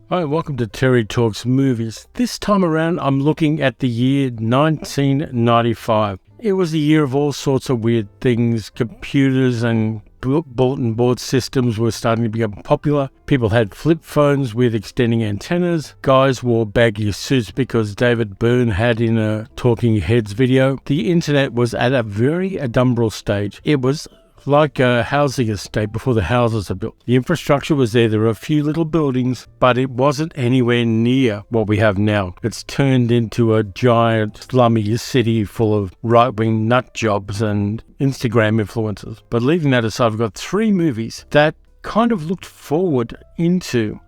Hi, welcome to Terry Talks Movies. This time around, I'm looking at the year 1995. It was a year of all sorts of weird things. Computers and bulletin board systems were starting to become popular. People had flip phones with extending antennas. Guys wore baggy suits because David Byrne had in a Talking Heads video. The internet was at a very adumbral stage. It was like a housing estate before the houses are built. The infrastructure was there. There were a few little buildings, but it wasn't anywhere near what we have now. It's turned into a giant slummy city full of right-wing nut jobs and Instagram influencers. But leaving that aside, we've got three movies that kind of looked forward into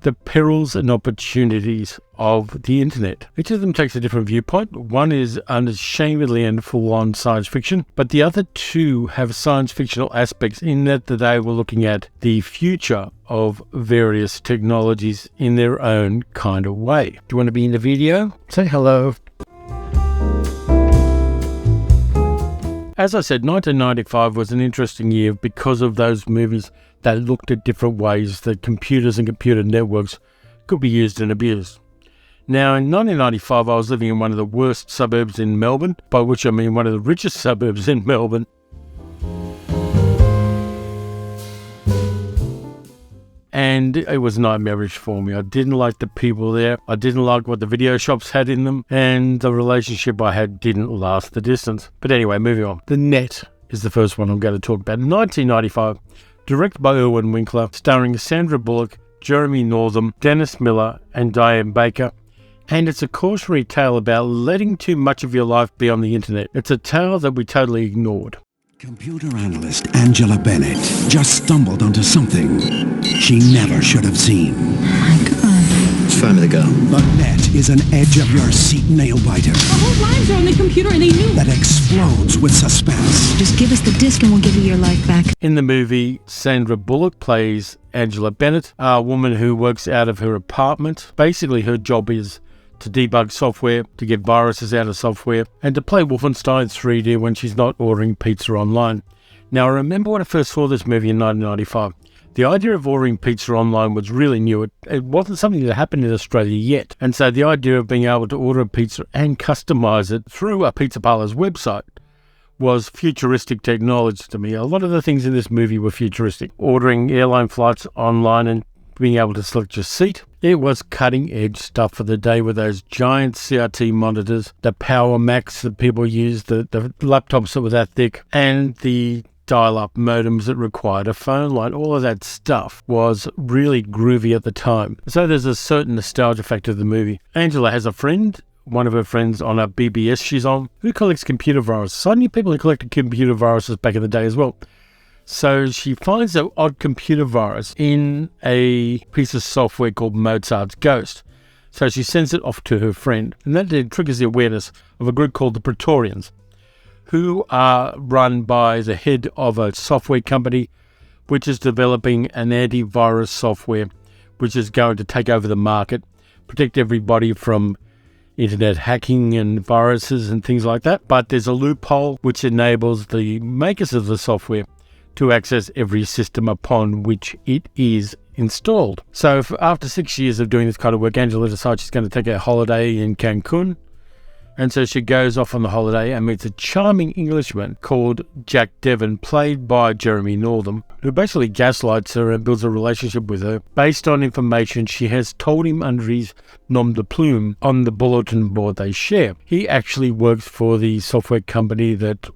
the perils and opportunities of the internet. Each of them takes a different viewpoint. One is unashamedly and full-on science fiction, but the other two have science fictional aspects in that they were looking at the future of various technologies in their own kind of way. Do you want to be in the video? Say hello. As I said, 1995 was an interesting year because of those movies that looked at different ways that computers and computer networks could be used and abused. Now, in 1995, I was living in one of the worst suburbs in Melbourne, by which I mean one of the richest suburbs in Melbourne. And it was nightmarish for me. I didn't like the people there. I didn't like what the video shops had in them. And the relationship I had didn't last the distance. But anyway, moving on. The Net is the first one I'm going to talk about. 1995, directed by Irwin Winkler, starring Sandra Bullock, Jeremy Northam, Dennis Miller, and Diane Baker. And it's a cautionary tale about letting too much of your life be on the internet. It's a tale that we totally ignored. Computer analyst Angela Bennett just stumbled onto something she never should have seen. My God. It's time to go. The Net is an edge-of-your-seat nail-biter. Our whole lives are on the computer and they knew. That explodes with suspense. Just give us the disc and we'll give you your life back. In the movie, Sandra Bullock plays Angela Bennett, a woman who works out of her apartment. Basically, her job is to debug software, to get viruses out of software, and to play Wolfenstein 3D when she's not ordering pizza online. Now, I remember when I first saw this movie in 1995. The idea of ordering pizza online was really new. It wasn't something that happened in Australia yet. And so the idea of being able to order a pizza and customize it through a pizza parlor's website was futuristic technology to me. A lot of the things in this movie were futuristic. Ordering airline flights online and being able to select your seat. It was cutting-edge stuff for the day with those giant CRT monitors, the Power Macs that people used, the laptops that were that thick, and the dial-up modems that required a phone line. All of that stuff was really groovy at the time. So there's a certain nostalgia factor to the movie. Angela has a friend, one of her friends on a BBS she's on, who collects computer viruses. I knew people who collected computer viruses back in the day as well. So she finds an odd computer virus in a piece of software called Mozart's Ghost. So she sends it off to her friend. And that then triggers the awareness of a group called the Praetorians, who are run by the head of a software company which is developing an antivirus software which is going to take over the market, protect everybody from internet hacking and viruses and things like that. But there's a loophole which enables the makers of the software to access every system upon which it is installed. So after 6 years of doing this kind of work, Angela decides she's going to take a holiday in Cancun. And so she goes off on the holiday and meets a charming Englishman called Jack Devon, played by Jeremy Northam, who basically gaslights her and builds a relationship with her based on information she has told him under his nom de plume on the bulletin board they share. He actually works for the software company that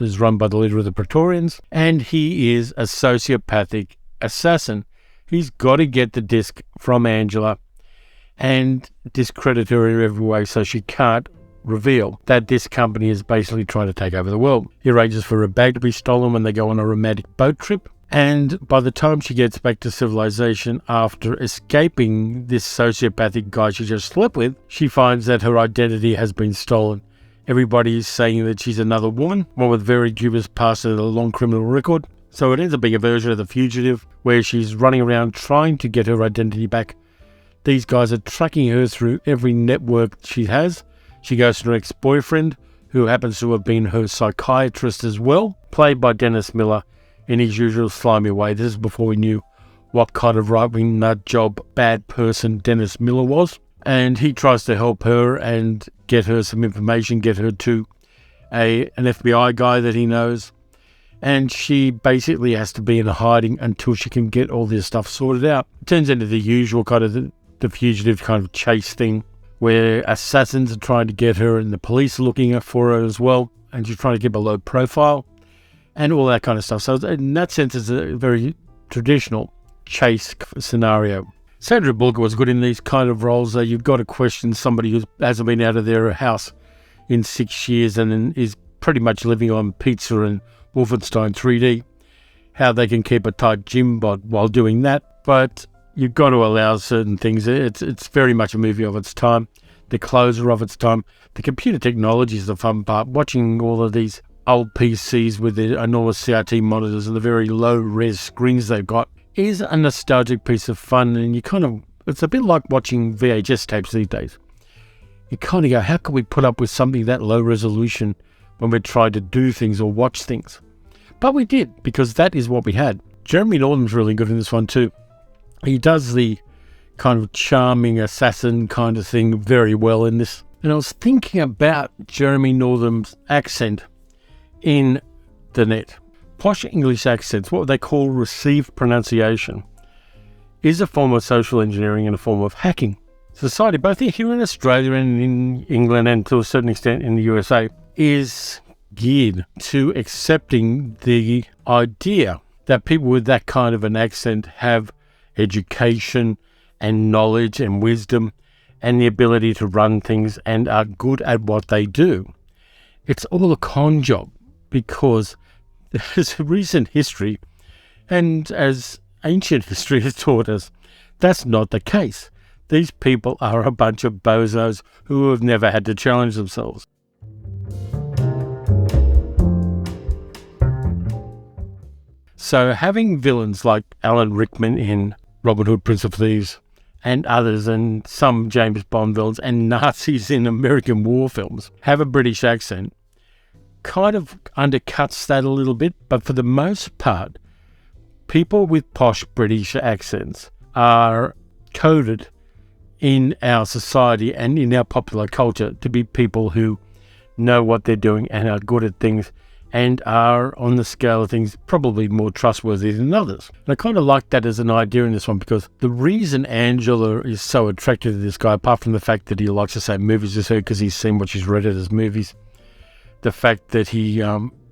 is run by the leader of the Praetorians, and he is a sociopathic assassin. He's got to get the disc from Angela and discredit her in every way so she can't reveal that this company is basically trying to take over the world. He arranges for her bag to be stolen when they go on a romantic boat trip. And by the time she gets back to civilization after escaping this sociopathic guy she just slept with, she finds that her identity has been stolen. Everybody is saying that she's another woman, one with very dubious past and a long criminal record. So it ends up being a version of The Fugitive, where she's running around trying to get her identity back. These guys are tracking her through every network she has. She goes to her ex-boyfriend, who happens to have been her psychiatrist as well, played by Dennis Miller in his usual slimy way. This is before we knew what kind of right-wing nut job bad person Dennis Miller was. And he tries to help her and get her some information, get her to an FBI guy that he knows. And she basically has to be in hiding until she can get all this stuff sorted out. It turns into the usual kind of the fugitive kind of chase thing, where assassins are trying to get her and the police are looking for her as well, and she's trying to keep a low profile and all that kind of stuff. So in that sense, it's a very traditional chase scenario. Sandra Bullock was good in these kind of roles. You've got to question somebody who hasn't been out of their house in 6 years and is pretty much living on pizza and Wolfenstein 3D, how they can keep a tight gym bod while doing that. But you've got to allow certain things. It's very much a movie of its time. The clothes are of its time. The computer technology is the fun part. Watching all of these old PCs with the enormous CRT monitors and the very low-res screens they've got is a nostalgic piece of fun. And it's a bit like watching VHS tapes these days. You kind of go, how can we put up with something that low resolution when we're trying to do things or watch things? But we did, because that is what we had. Jeremy Northam's really good in this one too. He does the kind of charming assassin kind of thing very well in this. And I was thinking about Jeremy Northam's accent in the net. Posh English accents, what they call received pronunciation, is a form of social engineering and a form of hacking. Society, both here in Australia and in England and to a certain extent in the USA, is geared to accepting the idea that people with that kind of an accent have education and knowledge and wisdom and the ability to run things and are good at what they do. It's all a con job, because there's a recent history, and as ancient history has taught us, that's not the case. These people are a bunch of bozos who have never had to challenge themselves. So having villains like Alan Rickman in Robin Hood, Prince of Thieves, and others, and some James Bond villains, and Nazis in American war films have a British accent, kind of undercuts that a little bit. But for the most part, people with posh British accents are coded in our society and in our popular culture to be people who know what they're doing and are good at things and are, on the scale of things, probably more trustworthy than others. And I kind of like that as an idea in this one, because the reason Angela is so attracted to this guy, apart from the fact that he likes the same movies as her because he's seen what she's read as movies, the fact that he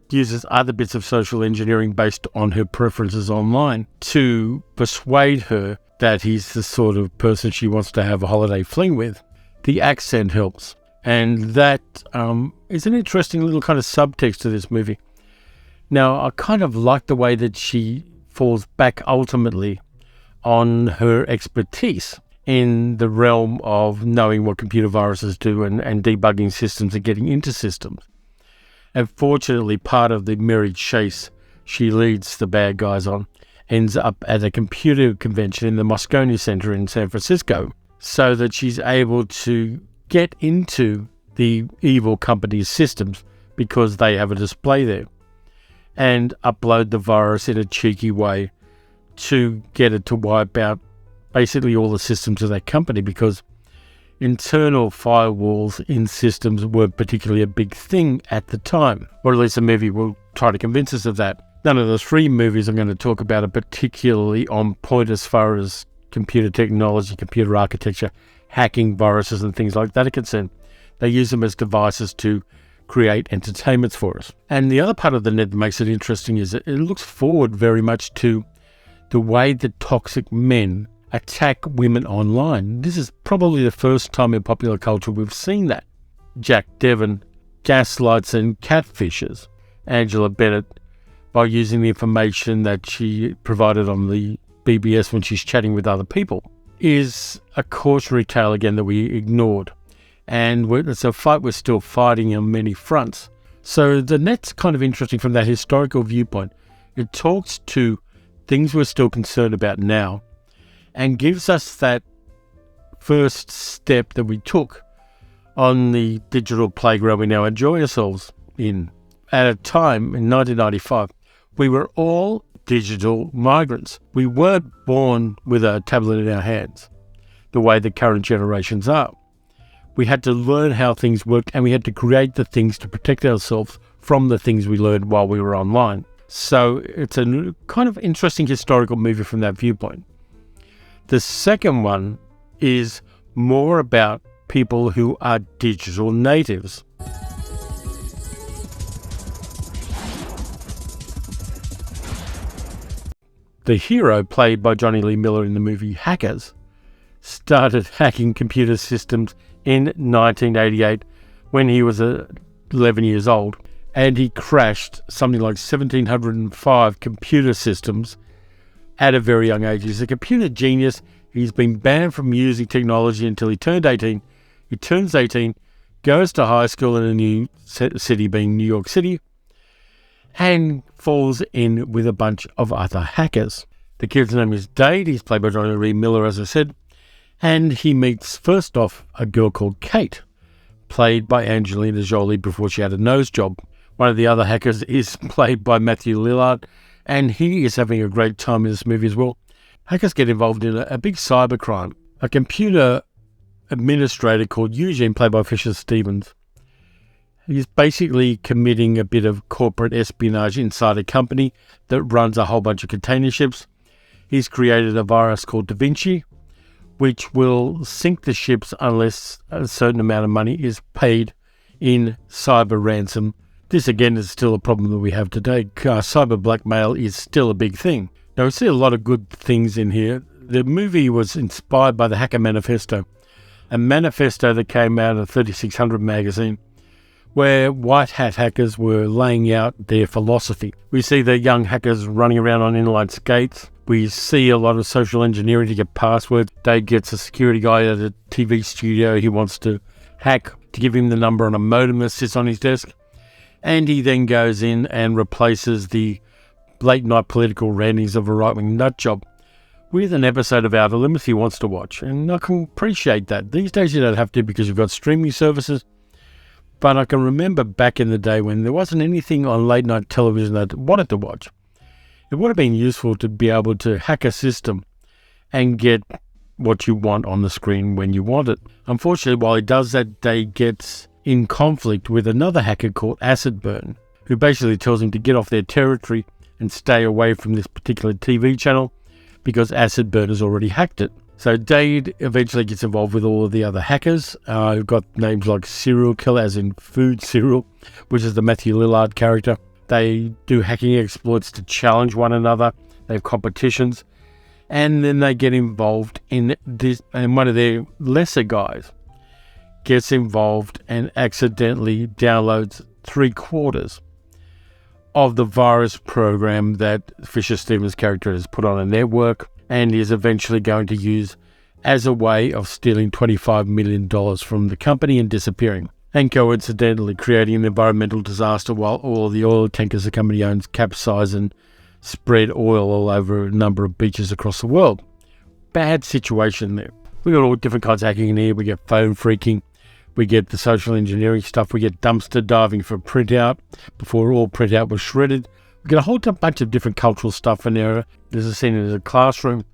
uses other bits of social engineering based on her preferences online to persuade her that he's the sort of person she wants to have a holiday fling with, the accent helps. And that is an interesting little kind of subtext to this movie. Now, I kind of like the way that she falls back ultimately on her expertise in the realm of knowing what computer viruses do and debugging systems and getting into systems. And fortunately, part of the merry chase she leads the bad guys on ends up at a computer convention in the Moscone Center in San Francisco, so that she's able to get into the evil company's systems because they have a display there, and upload the virus in a cheeky way to get it to wipe out basically all the systems of that company, because internal firewalls in systems weren't particularly a big thing at the time, or at least the movie will try to convince us of that. None of the three movies I'm going to talk about are particularly on point as far as computer technology, computer architecture, hacking viruses and things like that are concerned. They use them as devices to create entertainments for us. And the other part of the net that makes it interesting is that it looks forward very much to the way that toxic men attack women online. This is probably the first time in popular culture we've seen that. Jack Devon gaslights and catfishes Angela Bennett by using the information that she provided on the BBS when she's chatting with other people, is a cautionary tale again that we ignored. And it's a fight we're still fighting on many fronts. So the net's kind of interesting from that historical viewpoint. It talks to things we're still concerned about now and gives us that first step that we took on the digital playground we now enjoy ourselves in. At a time in 1995, we were all digital migrants. We weren't born with a tablet in our hands, the way the current generations are. We had to learn how things worked, and we had to create the things to protect ourselves from the things we learned while we were online. So it's a kind of interesting historical movie from that viewpoint. The second one is more about people who are digital natives. The hero, played by Johnny Lee Miller in the movie Hackers, started hacking computer systems in 1988 when he was 11 years old, and he crashed something like 1,705 computer systems at a very young age. He's a computer genius. He's been banned from using technology until he turned 18. He turns 18, goes to high school in a new city, being New York City, and falls in with a bunch of other hackers. The kid's name is Dade. He's played by Johnny Lee Miller, as I said. And he meets, first off, a girl called Kate, played by Angelina Jolie before she had a nose job. One of the other hackers is played by Matthew Lillard, and he is having a great time in this movie as well. Hackers get involved in a big cybercrime. A computer administrator called Eugene, played by Fisher Stevens, he's basically committing a bit of corporate espionage inside a company that runs a whole bunch of container ships. He's created a virus called Da Vinci, which will sink the ships unless a certain amount of money is paid in cyber ransom. This again is still a problem that we have today. Cyber blackmail is still a big thing. Now we see a lot of good things in here. The movie was inspired by the Hacker Manifesto, a manifesto that came out of 3600 magazine, where white hat hackers were laying out their philosophy. We see the young hackers running around on inline skates. We see a lot of social engineering to get passwords. Dave gets a security guy at a TV studio he wants to hack to give him the number on a modem that sits on his desk. And he then goes in and replaces the late night political rantings of a right-wing nutjob with an episode of Outer Limits he wants to watch. And I can appreciate that. These days you don't have to because you've got streaming services. But I can remember back in the day when there wasn't anything on late night television that I wanted to watch. It would have been useful to be able to hack a system and get what you want on the screen when you want it. Unfortunately, while he does that, Dave gets in conflict with another hacker called Acid Burn, who basically tells him to get off their territory and stay away from this particular TV channel because Acid Burn has already hacked it. So Dade eventually gets involved with all of the other hackers who've got names like Serial Killer, as in food cereal, which is the Matthew Lillard character. They do hacking exploits to challenge one another. They have competitions. And then they get involved in this, and one of their lesser guys gets involved and accidentally downloads 3/4 of the virus program that Fisher Stevens' character has put on a network, and is eventually going to use as a way of stealing $25 million from the company and disappearing, and coincidentally creating an environmental disaster while all the oil tankers the company owns capsize and spread oil all over a number of beaches across the world. Bad situation there. We got all different kinds of hacking in here. We get phone freaking, we get the social engineering stuff, we get dumpster diving for printout before all printout was shredded. We get a whole bunch of different cultural stuff in there. There's a scene in a classroom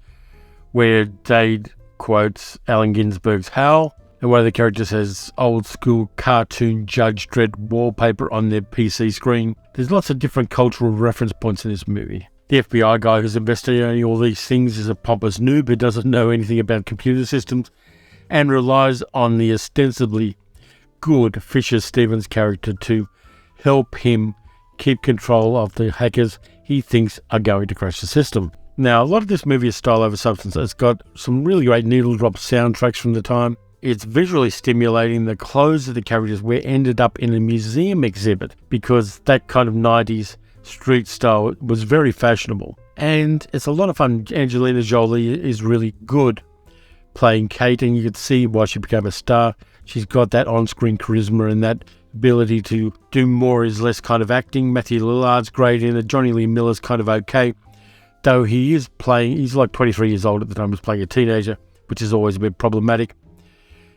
where Dade quotes Allen Ginsberg's Howl, and one of the characters has old school cartoon Judge Dredd wallpaper on their PC screen. There's lots of different cultural reference points in this movie. The FBI guy who's investigating all these things is a pompous noob who doesn't know anything about computer systems and relies on the ostensibly good Fisher Stevens character to help him keep control of the hackers he thinks are going to crash the system. Now, a lot of this movie is style over substance. It's got some really great needle drop soundtracks from the time. It's visually stimulating. The clothes of the characters were ended up in a museum exhibit because that kind of 90s street style was very fashionable. And it's a lot of fun. Angelina Jolie is really good playing Kate, and you could see why she became a star. She's got that on-screen charisma and that ability to do more is less kind of acting. Matthew Lillard's great in it. Johnny Lee Miller's kind of okay, though he's like 23 years old at the time. He's playing a teenager, which is always a bit problematic.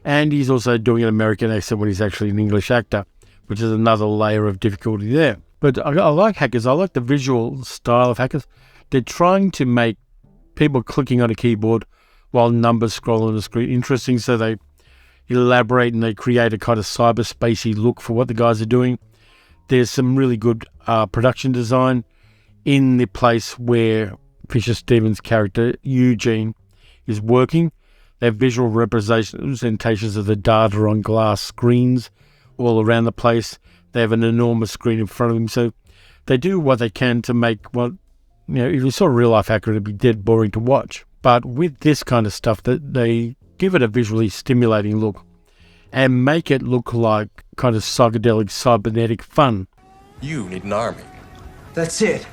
And he's also doing an American accent when he's actually an English actor, which is another layer of difficulty there. But I like hackers. I like the visual style of hackers. They're trying to make people clicking on a keyboard while numbers scroll on the screen interesting, so they elaborate and they create a kind of cyberspacey look for what the guys are doing. There's some really good production design in the place where Fisher Stevens' character, Eugene, is working. They have visual representations of the data on glass screens all around the place. They have an enormous screen in front of them. So they do what they can to make what, if you saw real life accurate, it'd be dead boring to watch. But with this kind of stuff, that they give it a visually stimulating look and make it look like kind of psychedelic, cybernetic fun. You need an army. That's it.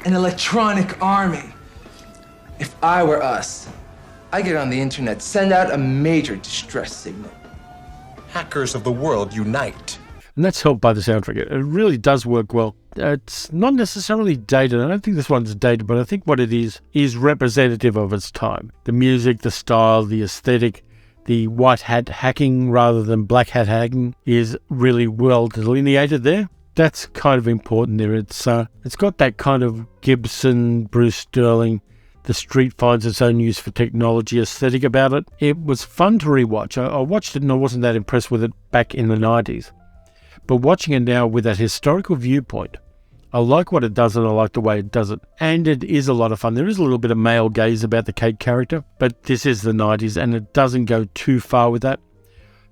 An electronic army. If I were us, I'd get on the internet, send out a major distress signal. Hackers of the world unite. And that's helped by the soundtrack. It really does work well. It's not necessarily dated. I don't think this one's dated, but I think what it is representative of its time. The music, the style, the aesthetic, the white hat hacking rather than black hat hacking is really well delineated there. That's kind of important there. It's got that kind of Gibson, Bruce Sterling, the street finds its own use for technology aesthetic about it. It was fun to rewatch. I watched it and I wasn't that impressed with it back in the 90s. But watching it now with that historical viewpoint, I like what it does and I like the way it does it. And it is a lot of fun. There is a little bit of male gaze about the Kate character, but this is the 90s and it doesn't go too far with that.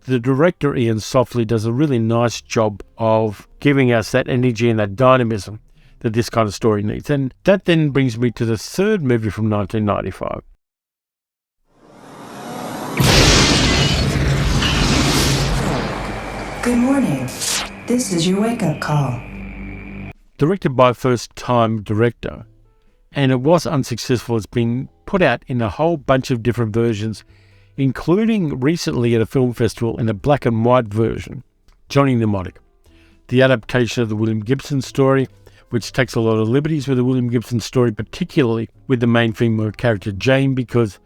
The director, Ian Softly, does a really nice job of giving us that energy and that dynamism that this kind of story needs. And that then brings me to the third movie from 1995. Good morning. This is your wake-up call. Directed by a first-time director, and it was unsuccessful. It's been put out in a whole bunch of different versions, including recently at a film festival in a black and white version, Johnny Mnemonic, the adaptation of the William Gibson story, which takes a lot of liberties with the William Gibson story, particularly with the main female character Jane, because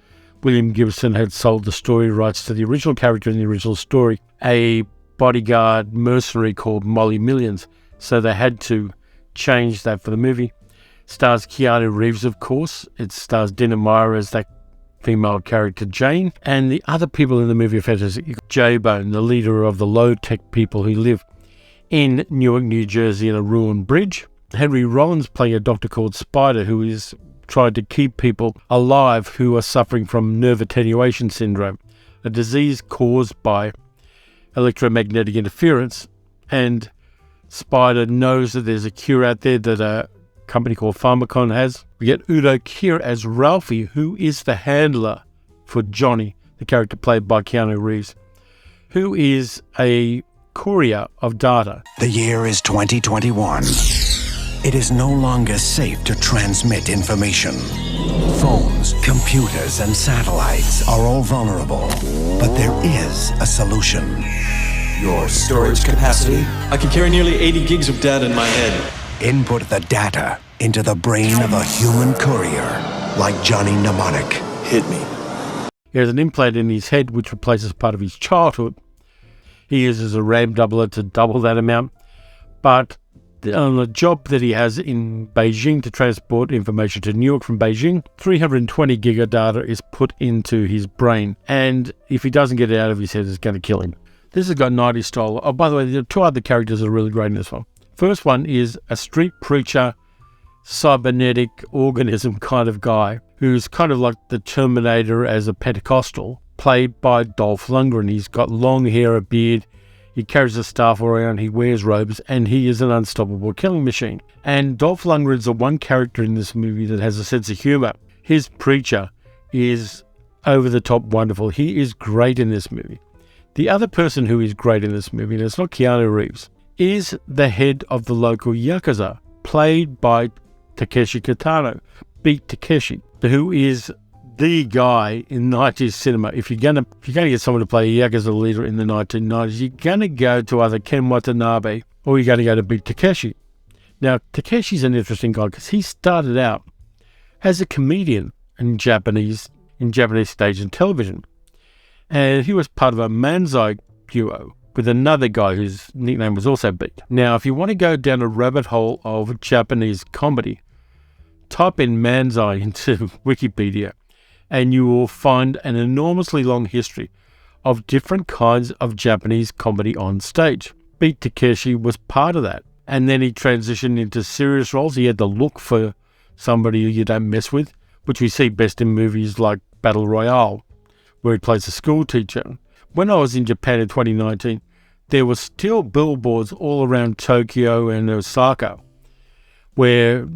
William Gibson had sold the story rights to the original character in the original story, a bodyguard mercenary called Molly Millions, so they had to change that for the movie. Stars Keanu Reeves, of course. It stars Dina Meyer as that female character Jane, and the other people in the movie are fantastic. J-Bone, the leader of the low-tech people who live in Newark, New Jersey, in a ruined bridge. Henry Rollins playing a doctor called Spider, who is trying to keep people alive who are suffering from nerve attenuation syndrome, a disease caused by electromagnetic interference. And Spider knows that there's a cure out there that a company called Pharmacon has. We get Udo Kier as Ralphie, who is the handler for Johnny, the character played by Keanu Reeves, who is a courier of data. The year is 2021. It is no longer safe to transmit information. Phones, computers, and satellites are all vulnerable, but there is a solution. Your storage capacity? I can carry nearly 80 gigs of data in my head. Input the data into the brain of a human courier, like Johnny Mnemonic. Hit me. He has an implant in his head which replaces part of his childhood. He uses a RAM doubler to double that amount, but on the job that he has in Beijing to transport information to New York from Beijing, 320 gig of data is put into his brain, and if he doesn't get it out of his head, it's going to kill him. This has got 90s style. Oh, by the way, there are two other characters that are really great in this one. First one is a street preacher, cybernetic organism kind of guy, who's kind of like the Terminator as a Pentecostal, played by Dolph Lundgren. He's got long hair, a beard, he carries a staff around, he wears robes, and he is an unstoppable killing machine. And Dolph Lundgren's the one character in this movie that has a sense of humour. His preacher is over the top wonderful. He is great in this movie. The other person who is great in this movie, and it's not Keanu Reeves, is the head of the local Yakuza, played by Takeshi Kitano, Beat Takeshi, who is the guy in 90s cinema. If you're gonna get someone to play a Yakuza leader in the 1990s, you're gonna go to either Ken Watanabe or you're gonna go to Beat Takeshi. Now, Takeshi's an interesting guy because he started out as a comedian in Japanese stage and television. And he was part of a Manzai duo with another guy whose nickname was also Beat. Now, if you want to go down a rabbit hole of Japanese comedy, type in Manzai into Wikipedia and you will find an enormously long history of different kinds of Japanese comedy on stage. Beat Takeshi was part of that. And then he transitioned into serious roles. He had the look for somebody who you don't mess with, which we see best in movies like Battle Royale, where he plays a school teacher. When I was in Japan in 2019, there were still billboards all around Tokyo and Osaka where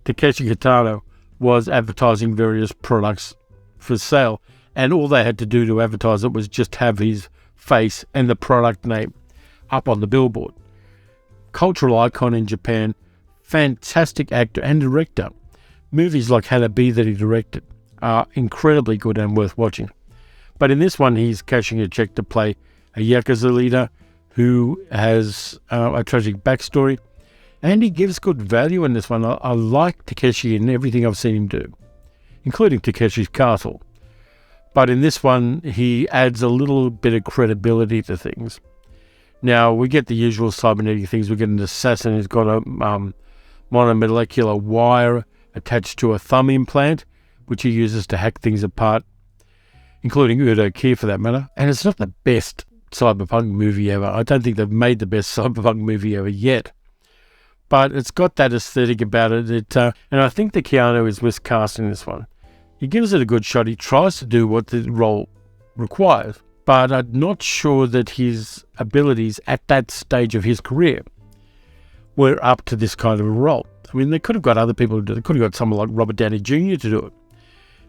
Takeshi Kitano was advertising various products for sale, and all they had to do to advertise it was just have his face and the product name up on the billboard. Cultural icon in Japan, fantastic actor and director. Movies like Hanabi that he directed are incredibly good and worth watching. But in this one, he's cashing a check to play a Yakuza leader who has a tragic backstory, and he gives good value in this one. I like Takeshi in everything I've seen him do, including Takeshi's Castle. But in this one, he adds a little bit of credibility to things. Now, we get the usual cybernetic things. We get an assassin who's got a monomolecular wire attached to a thumb implant, which he uses to hack things apart, including Udo Kier for that matter. And it's not the best cyberpunk movie ever. I don't think they've made the best cyberpunk movie ever yet. But it's got that aesthetic about it. And I think the Keanu is miscast in this one. He gives it a good shot. He tries to do what the role requires. But I'm not sure that his abilities at that stage of his career were up to this kind of a role. I mean, they could have got other people to do it. They could have got someone like Robert Downey Jr. to do it.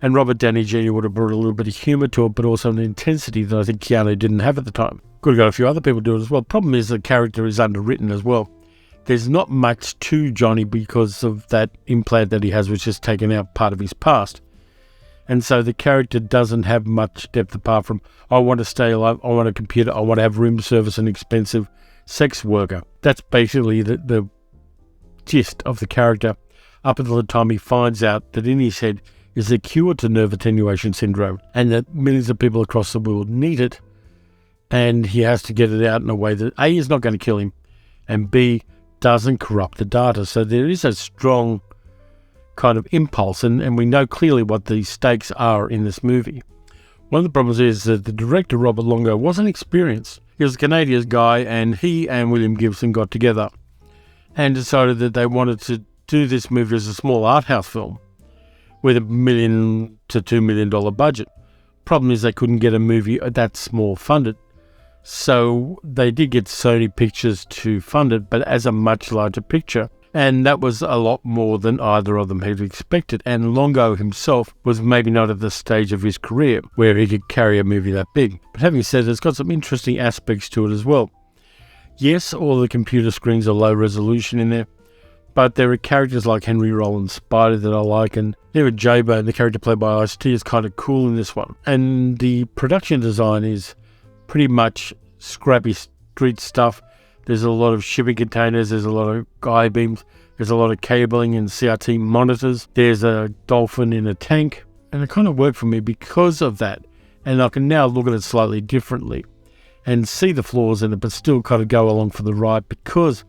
And Robert Downey Jr. would have brought a little bit of humour to it, but also an intensity that I think Keanu didn't have at the time. Could have got a few other people to do it as well. Problem is the character is underwritten as well. There's not much to Johnny because of that implant that he has, which has taken out part of his past. And so the character doesn't have much depth apart from, I want to stay alive, I want a computer, I want to have room service and expensive sex worker. That's basically the gist of the character up until the time he finds out that in his head is a cure to nerve attenuation syndrome and that millions of people across the world need it, and he has to get it out in a way that A, is not going to kill him, and B, doesn't corrupt the data. So there is a strong kind of impulse, and we know clearly what the stakes are in this movie. One of the problems is that the director, Robert Longo, wasn't experienced. He was a Canadian guy, and he and William Gibson got together and decided that they wanted to do this movie as a small art house film with $1 million to $2 million budget. Problem is they couldn't get a movie that small funded. So they did get Sony Pictures to fund it, but as a much larger picture. And that was a lot more than either of them had expected. And Longo himself was maybe not at the stage of his career where he could carry a movie that big. But having said that, it's got some interesting aspects to it as well. Yes, all the computer screens are low resolution in there, but there are characters like Henry Rollins Spider that I like, and Nero Jabo, the character played by Ice-T, is kind of cool in this one. And the production design is pretty much scrappy street stuff. There's a lot of shipping containers, there's a lot of I-beams, there's a lot of cabling and CRT monitors. There's a dolphin in a tank, and it kind of worked for me because of that. And I can now look at it slightly differently and see the flaws in it, but still kind of go along for the ride, because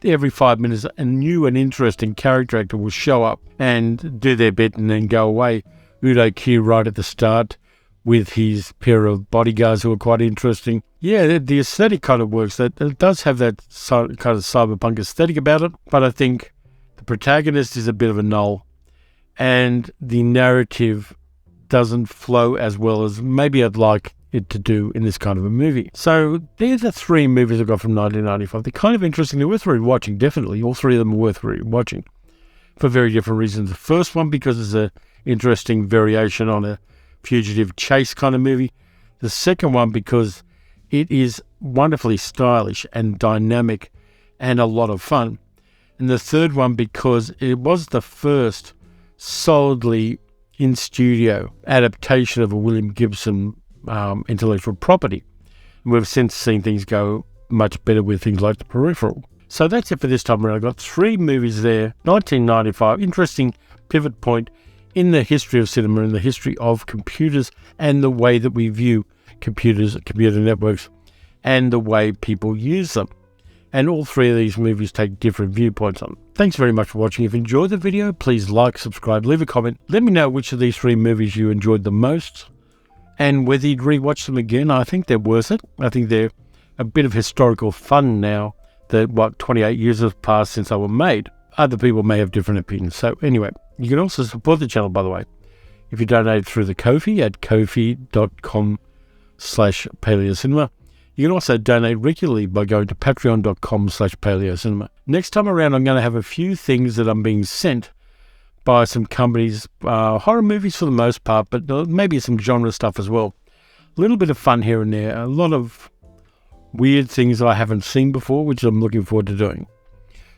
every 5 minutes a new and interesting character actor will show up and do their bit and then go away. Udo Kier right at the start with his pair of bodyguards who are quite interesting. Yeah, the aesthetic kind of works. That it does have that kind of cyberpunk aesthetic about it, but I think the protagonist is a bit of a null, and the narrative doesn't flow as well as maybe I'd like it to do in this kind of a movie. So they're the three movies I got from 1995. They're kind of interesting. They're worth rewatching, definitely. All three of them are worth rewatching for very different reasons. The first one because it's an interesting variation on a fugitive chase kind of movie. The second one because it is wonderfully stylish and dynamic and a lot of fun. And the third one because it was the first solidly in-studio adaptation of a William Gibson intellectual property. And we've since seen things go much better with things like The Peripheral. So that's it for this time around. I've got three movies there. 1995, interesting pivot point in the history of cinema, in the history of computers and the way that we view computers, computer networks, and the way people use them. And all three of these movies take different viewpoints on them. Thanks very much for watching. If you enjoyed the video, please like, subscribe, leave a comment. Let me know which of these three movies you enjoyed the most and whether you'd rewatch them again. I think they're worth it. I think they're a bit of historical fun now that, 28 years have passed since they were made. Other people may have different opinions. So anyway, you can also support the channel, by the way, if you donate through the Ko-fi at kofi.com/paleocinema. You can also donate regularly by going to patreon.com/paleocinema. Next time around, I'm going to have a few things that I'm being sent by some companies, horror movies for the most part, but maybe some genre stuff as well. A little bit of fun here and there, a lot of weird things I haven't seen before, which I'm looking forward to doing.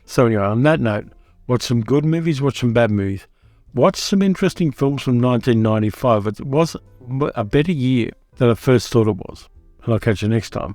So anyway, on that note, watch some good movies, watch some bad movies. Watch some interesting films from 1995. It was a better year than I first thought it was. And I'll catch you next time.